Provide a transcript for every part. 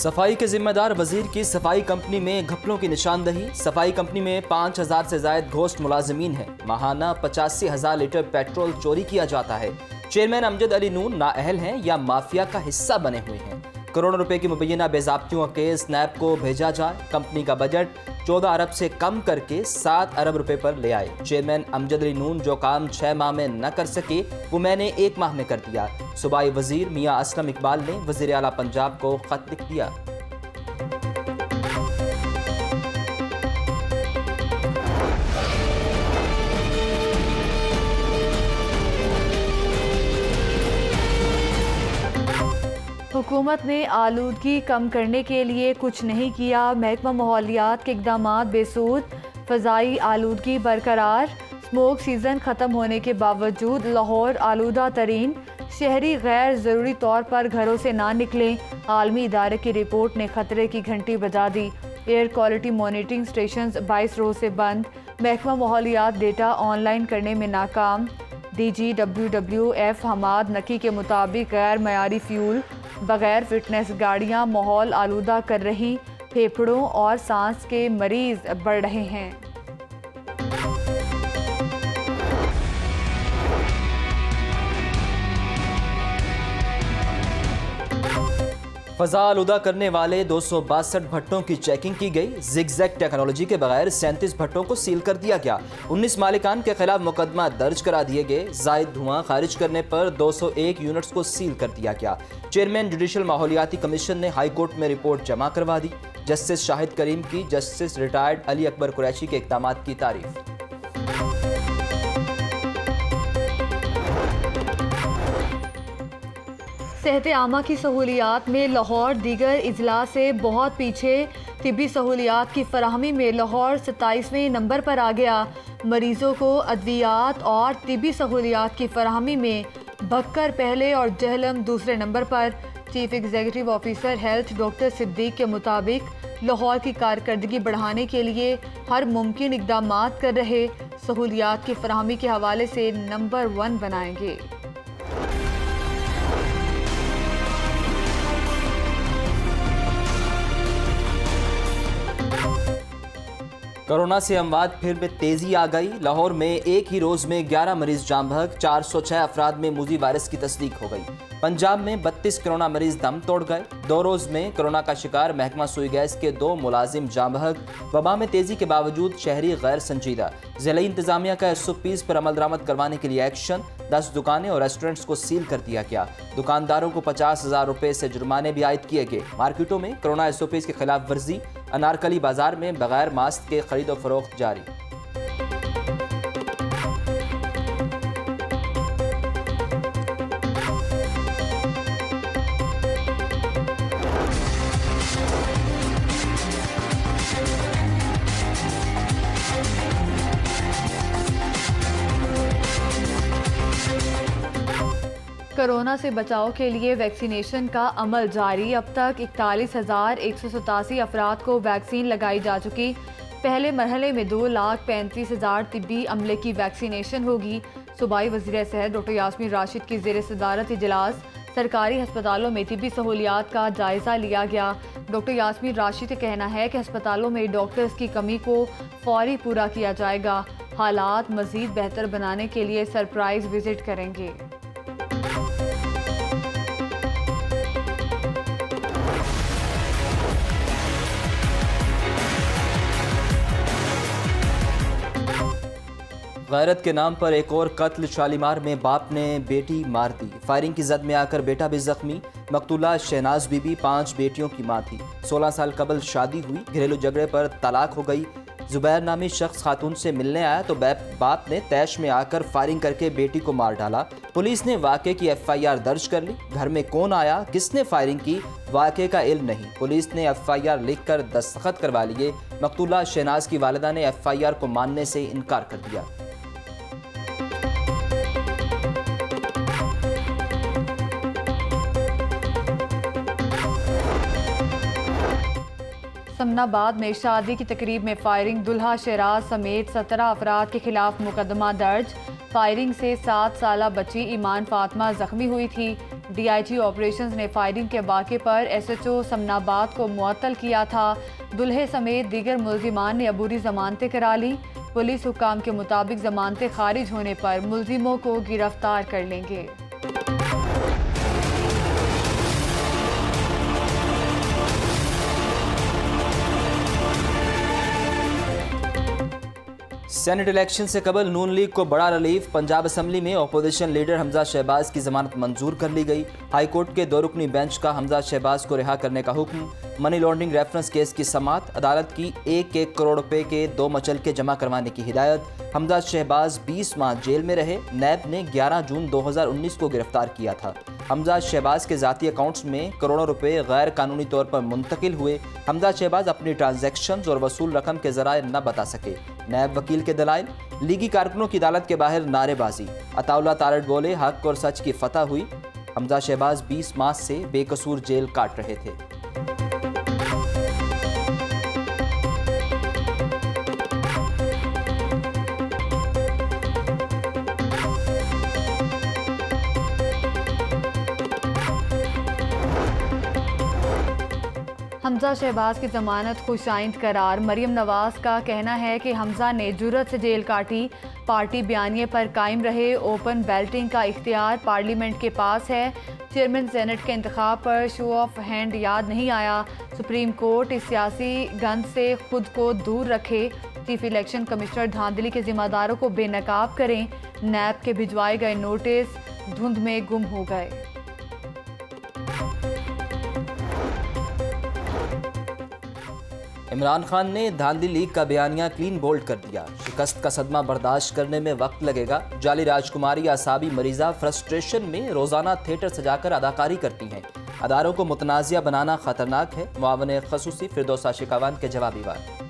सफाई के जिम्मेदार वजीर की सफाई कंपनी में घपलों की निशानदही। सफाई कंपनी में 5,000 से जायद घोस्ट मुलाजिमीन हैं। माहाना 85,000 लीटर पेट्रोल चोरी किया जाता है। चेयरमैन अमजद अली नून नाअहल हैं या माफिया का हिस्सा बने हुए हैं। करोड़ों रुपए की मुबैना बेज़ाब्तियों का केस नैब को भेजा जाए। कंपनी का बजट 14 अरब से कम करके 7 अरब रुपए पर ले आए। चेयरमैन अमजद अली नून जो काम 6 माह में न कर सके वो मैंने 1 माह में कर दिया। सूबाई वजीर मियां असलम इकबाल ने वजीर आला पंजाब को खत लिख दिया। हुकूमत ने आलूदगी कम करने के लिए कुछ नहीं किया। महकमा माहौलियात के इक़दाम बेसूद। फ़ज़ाई आलूदगी बरकरार। स्मोक सीज़न ख़त्म होने के बावजूद लाहौर आलूदा तरीन। शहरी गैर ज़रूरी तौर पर घरों से ना निकलें। आलमी इदारे की रिपोर्ट ने ख़तरे की घंटी बजा दी। एयर क्वालिटी मॉनिटरिंग स्टेशन 22 रोज़ से बंद। महकमा माहौलियात डेटा ऑनलाइन करने में नाकाम। DGWWF हमाद नकी के मुताबिक गैर मयारी फ्यूल बगैर फिटनेस गाड़ियां माहौल आलूदा कर रही। फेफड़ों और सांस के मरीज बढ़ रहे हैं। फ़ज़ा आलूदा करने वाले 262 भट्टों की चेकिंग की गई। जिगजैग टेक्नोलॉजी के बगैर 37 भट्टों को सील कर दिया गया। 19 मालिकान के खिलाफ मुकदमा दर्ज करा दिए गए। जायद धुआं खारिज करने पर 201 यूनिट्स को सील कर दिया गया। चेयरमैन जुडिशल माहौलियाती कमीशन ने हाई कोर्ट में रिपोर्ट जमा करवा दी। जस्टिस शाहिद करीम की जस्टिस रिटायर्ड अली अकबर कुरैशी के इक़दाम की तारीफ। सेहत आमा की सहूलियात में लाहौर दीगर इजला से बहुत पीछे। तिब्बी सहूलियात की फराहमी में लाहौर 27वें नंबर पर आ गया। मरीजों को अद्वियात और तिब्बी सहूलियात की फराहमी में भक्कर पहले और जहलम दूसरे नंबर पर। Chief executive officer health doctor Siddiq के मुताबिक लाहौर की कारकर्दगी बढ़ाने के लिए हर मुमकिन इकदाम कर रहे। सहूलियात की फराहमी के हवाले से नंबर 1 बनाएंगे। कोरोना से अमवात फिर में तेजी आ गई। लाहौर में एक ही रोज में 11 मरीज जाम बहक। 406 अफराद में मूजी वायरस की तस्दीक हो गई। पंजाब में 32 कोरोना मरीज दम तोड़ गए। 2 रोज में कोरोना का शिकार महकमा सुई गैस के 2 मुलाजिम जाम बहक। वबा में तेजी के बावजूद शहरी गैर संजीदा। जिला इंतजामिया का SOPs पर अमल दरामद करवाने के लिए एक्शन। 10 दुकानें और रेस्टोरेंट्स को सील कर दिया गया। दुकानदारों को 50,000 रुपए से जुर्माने भी आयद किए गए। मार्केटों में कोरोना SOPs की खिलाफ वर्जी। अनारकली बाजार में बगैर मास्क के खरीद और फरोख्त जारी। कोरोना से बचाव के लिए वैक्सीनेशन का अमल जारी। अब तक 41,187 अफराद को वैक्सीन लगाई जा चुकी। पहले मरहले में 2,35,000 तिब्बी अमले की वैक्सीनेशन होगी। सूबाई वज़ीर सेहत डॉक्टर यास्मीन राशिद की ज़ेर सदारत इजलास सरकारी अस्पतालों में तिब्बी सहूलियात का जायज़ा लिया गया। डॉक्टर यास्मीन राशिद का कहना है कि अस्पतालों में डॉक्टर्स की कमी को फौरी पूरा किया जाएगा। हालात मज़ीद बेहतर बनाने के लिए सरप्राइज विजिट करेंगे। गैरत के नाम पर एक और कत्ल। शालीमार में बाप ने बेटी मार दी। फायरिंग की जद में आकर बेटा भी जख्मी। मकतूला शहनाज बीबी 5 बेटियों की मां थी। 16 साल कबल शादी हुई। घरेलू झगड़े पर तलाक हो गई। जुबैर नामी शख्स खातून से मिलने आया तो बाप ने तैश में आकर फायरिंग करके बेटी को मार डाला। पुलिस ने वाक़े की FIR दर्ज कर ली। घर में कौन आया, किसने फायरिंग की, वाक़े का इल्म नहीं। पुलिस ने FIR लिखकर दस्तखत करवा लिए। मकतूला शहनाज की वालिदा ने FIR को मानने से इनकार कर दिया। समनाबाद में शादी की तकरीब में फायरिंग। दुल्हा शराज समेत 17 अफराद के खिलाफ मुकदमा दर्ज। फायरिंग से 7 साला बच्ची ईमान फातिमा जख्मी हुई थी। DIG ऑपरेशंस ने फायरिंग के वाक़े पर SHO समनाबाद को मुअत्तल किया था। दुल्हे समेत दीगर मुल्जिमान ने अबूरी जमानतें करा ली। पुलिस हुक्काम के मुताबिक जमानतें खारिज होने पर मुल्जिमों को गिरफ्तार कर लेंगे। सेनेट इलेक्शन से कबल नून लीग को बड़ा रिलीफ। पंजाब असम्बली में अपोजिशन लीडर हमजा शहबाज की जमानत मंजूर कर ली गई। हाई कोर्ट के 2 रुकनी बेंच का हमजा शहबाज को रिहा करने का हुक्म। मनी लॉन्ड्रिंग रेफरेंस केस की समाअत। अदालत की 1-1 करोड़ रुपए के 2 मचलके जमा करवाने की हिदायत। हमजा शहबाज 20 माह जेल में रहे। नैब ने 11 जून 2019 को गिरफ्तार किया था। हमजा शहबाज के ज़ाती अकाउंट्स में करोड़ों रुपए गैर कानूनी तौर पर मुंतकिल हुए। हमजा शहबाज अपनी ट्रांजैक्शंस और वसूल रकम के ज़राए न बता सके। नैब वकील के दलाइल। लीगी कारकुनों की अदालत के बाहर नारेबाजी। अताउल्लाह तारड़ बोले हक और सच की फतह हुई। हमजा शहबाज 20 माह से बेकसूर जेल काट रहे थे। हमजा शहबाज की जमानत खुशाइंद करार। मरियम नवाज का कहना है कि हमजा ने जुर्रत से जेल काटी। पार्टी बयानिए पर कायम रहे। ओपन बैल्टिंग का इख्तियार पार्लियामेंट के पास है। चेयरमैन सेनेट के इंतखाब पर शो ऑफ हैंड याद नहीं आया। सुप्रीम कोर्ट इस सियासी गंद से खुद को दूर रखे। चीफ इलेक्शन कमिश्नर धांधली के जिम्मेदारों को बेनकाब करें। नैब के भिजवाए गए नोटिस धुंध में गुम हो गए। इमरान खान ने धांधली लीग का बयानिया क्लीन बोल्ड कर दिया। शिकस्त का सदमा बर्दाश्त करने में वक्त लगेगा। जाली राजकुमारी आसाबी मरीजा फ्रस्ट्रेशन में रोजाना थिएटर सजाकर अदाकारी करती हैं। अदारों को मुतनाज़िया बनाना खतरनाक है। मुआवन खसूसी फिरदौसा शिकावान के जवाबी बात।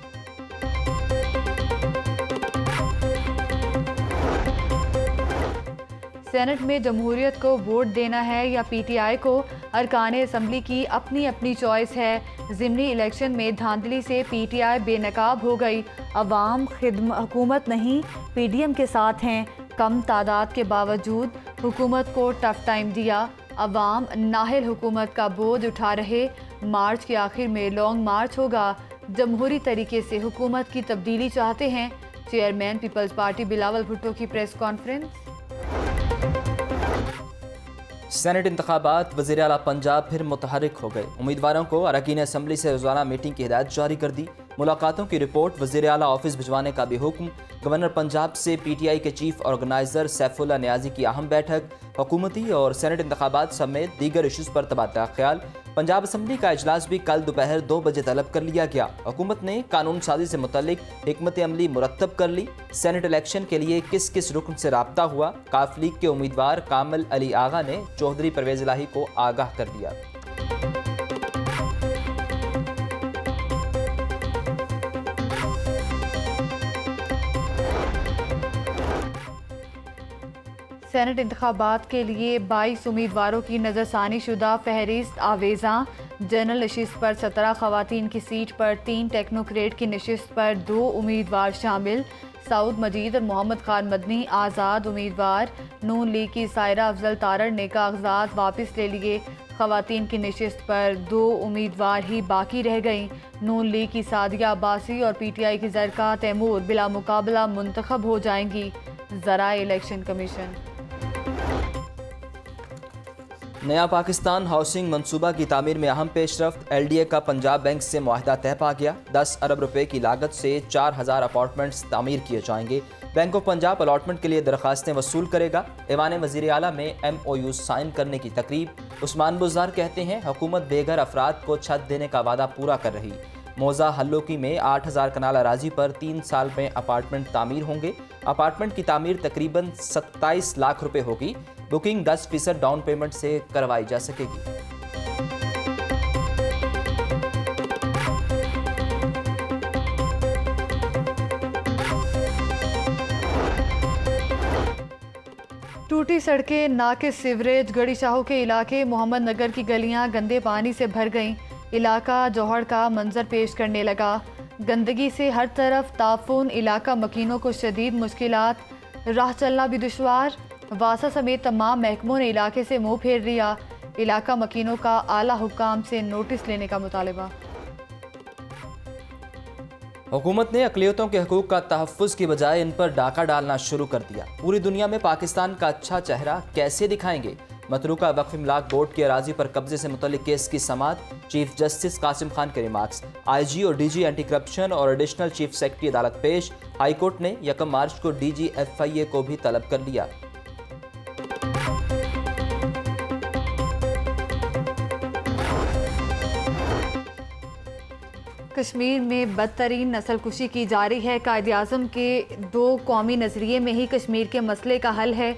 सेनेट में जमहूरियत को वोट देना है या PTI को? अरकान असम्बली की अपनी अपनी चॉइस है। ज़िमनी इलेक्शन में धांधली से PTI बेनकाब हो गई। अवाम हुकूमत नहीं PDM के साथ हैं। कम तादाद के बावजूद हुकूमत को टफ टाइम दिया। अवाम नाहिल हुकूमत का बोझ उठा रहे। मार्च के आखिर में लॉन्ग मार्च होगा। जमहूरी तरीके से हुकूमत की तब्दीली चाहते हैं। चेयरमैन पीपल्स पार्टी बिलावल भुट्टो की प्रेस कॉन्फ्रेंस। सेनेट इंतखाबात। वज़ीर आला पंजाब फिर मुतहरिक हो गए। उम्मीदवारों को अरकान असम्बली से रोज़ाना मीटिंग की हिदायत जारी कर दी। मुलाकातों की रिपोर्ट वज़ीर आला ऑफिस भिजवाने का भी हुक्म। गवर्नर पंजाब से PTI के चीफ ऑर्गेनाइजर सैफुल्लाह नियाजी की अहम बैठक। हुकूमती और सेनेट इंतखाबात समेत दीगर इशूज़ पर तबादला ख्याल। पंजाब असम्बली का इजलास भी कल दोपहर 2 बजे तलब कर लिया गया। हुकूमत ने कानून साजी से मुतल्लिक हिकमत अमली मुरतब कर ली। सेनेट इलेक्शन के लिए किस किस रुकन से राब्ता हुआ? काफ लीग के उम्मीदवार कामिल अली आगा ने चौधरी परवेज इलाही को आगाह कर दिया। सेनेट इंतखाबात के लिए 22 उम्मीदवारों की नज़रसानी शुदा फहरिस्त आवेज़ा। जनरल नशिस्त पर 17 खवातीन की सीट पर 3, टेक्नोक्रेट की नशिस्त पर 2 उम्मीदवार शामिल। सऊद मजीद और मोहम्मद खान मदनी आज़ाद उम्मीदवार। नून लीग की सायरा अफजल तारड़ ने कागजात वापस ले लिए। खवातीन की नशिस्त पर 2 उम्मीदवार ही बाकी रह गईं। नून लीग की सादिया अब्बासी और PTI की जरका तैमूर बिला मुकाबला मुंतखब हो जाएंगी। ज़राए इलेक्शन कमीशन। नया पाकिस्तान हाउसिंग मंसूबा की तामीर में अहम पेशरफ्त। LDA का पंजाब बैंक से मुआहदा तय पा गया। 10 अरब रुपए की लागत से 4000 अपार्टमेंट्स तामीर किए जाएंगे। बैंक ऑफ पंजाब अलॉटमेंट के लिए दरखास्तें वसूल करेगा। ऐवान वज़ीर आला में MOU साइन करने की तकरीब। उस्मान बुज़दार कहते हैं हुकूमत बेघर अफराद को छत देने का वादा पूरा कर रही। मौजा हल्लोकी में 8000 कनाल अराजी पर 3 साल में अपार्टमेंट तामीर होंगे। अपार्टमेंट की तामीर तकरीबन 27 लाख रुपए होगी। बुकिंग 10% डाउन पेमेंट से करवाई जा सकेगी। टूटी सड़कें, नाकिस सीवरेज। गढ़ी शाहू के इलाके मोहम्मद नगर की गलियां गंदे पानी से भर गईं। इलाका जौहड़ का मंजर पेश करने लगा। गंदगी से हर तरफ ताफून। इलाका मकीनों को शदीद मुश्किलात। राह चलना भी दुश्वार। वासा समेत तमाम महकमों ने इलाके से मुंह फेर लिया। इलाका मकीनों का आला हुक्काम से नोटिस लेने का मुतालबा। हुकूमत ने अक़लियतों के हकूक़ का तहफ़्फ़ुज़ की बजाय इन पर डाका डालना शुरू कर दिया। पूरी दुनिया में पाकिस्तान का अच्छा चेहरा कैसे दिखाएंगे? मतरूका वक्फ इमलाक बोर्ड की अराजी पर कब्जे से मुतल्लिक केस की समाअत। चीफ जस्टिस कासिम खान के रिमार्क्स। IG और DG एंटी करप्शन और एडिशनल चीफ सेक्रेटरी अदालत पेश। हाई कोर्ट ने 1 मार्च को DG FIA को भी तलब कर लिया। कश्मीर में बदतरीन नस्लकुशी की जारी है। कायद-ए-आज़म के 2 कौमी नज़रिए में ही कश्मीर के मसले का हल है।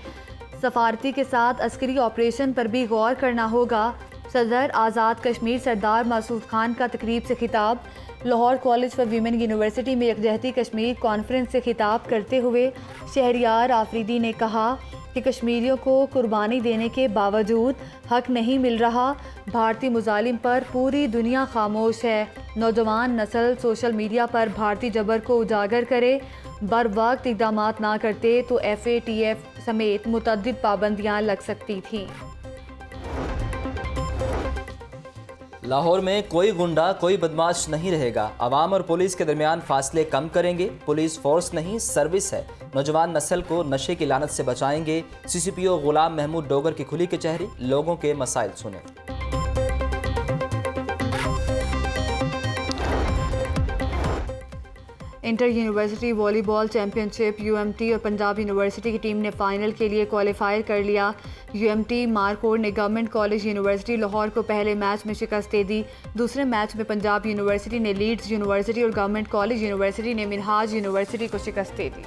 सफारती के साथ अस्करी ऑपरेशन पर भी गौर करना होगा। सदर आज़ाद कश्मीर सरदार मसूद खान का तकरीब से खिताब। Lahore college for women university में यकजहती कश्मीर कॉन्फ्रेंस से खिताब करते हुए शहरियार आफरीदी ने कहा कि कश्मीरियों को कुर्बानी देने के बावजूद हक नहीं मिल रहा। भारतीय मुजालिम पर पूरी दुनिया खामोश है। नौजवान नस्ल सोशल मीडिया पर भारतीय जबर को उजागर करे। बर वक्त इक़दाम ना करते तो FATF समेत मुतअद्दिद पाबंदियाँ लग सकती थीं। लाहौर में कोई गुंडा कोई बदमाश नहीं रहेगा। अवाम और पुलिस के दरमियान फासले कम करेंगे। पुलिस फोर्स नहीं सर्विस है। नौजवान नस्ल को नशे की लानत से बचाएंगे। CCPO गुलाम महमूद डोगर की खुली कचहरी। लोगों के मसाइल सुने। Inter university volleyball championship UMT और पंजाब यूनिवर्सिटी की टीम ने फाइनल के लिए क्वालिफाई कर लिया। UMT मारकोट ने गवर्नमेंट कॉलेज यूनिवर्सिटी लाहौर को पहले मैच में शिकस्त दे दी। दूसरे मैच में पंजाब यूनिवर्सिटी ने लीड्स यूनिवर्सिटी और गवर्नमेंट कॉलेज यूनिवर्सिटी ने मिनहाज यूनिवर्सिटी को शिकस्त दे दी।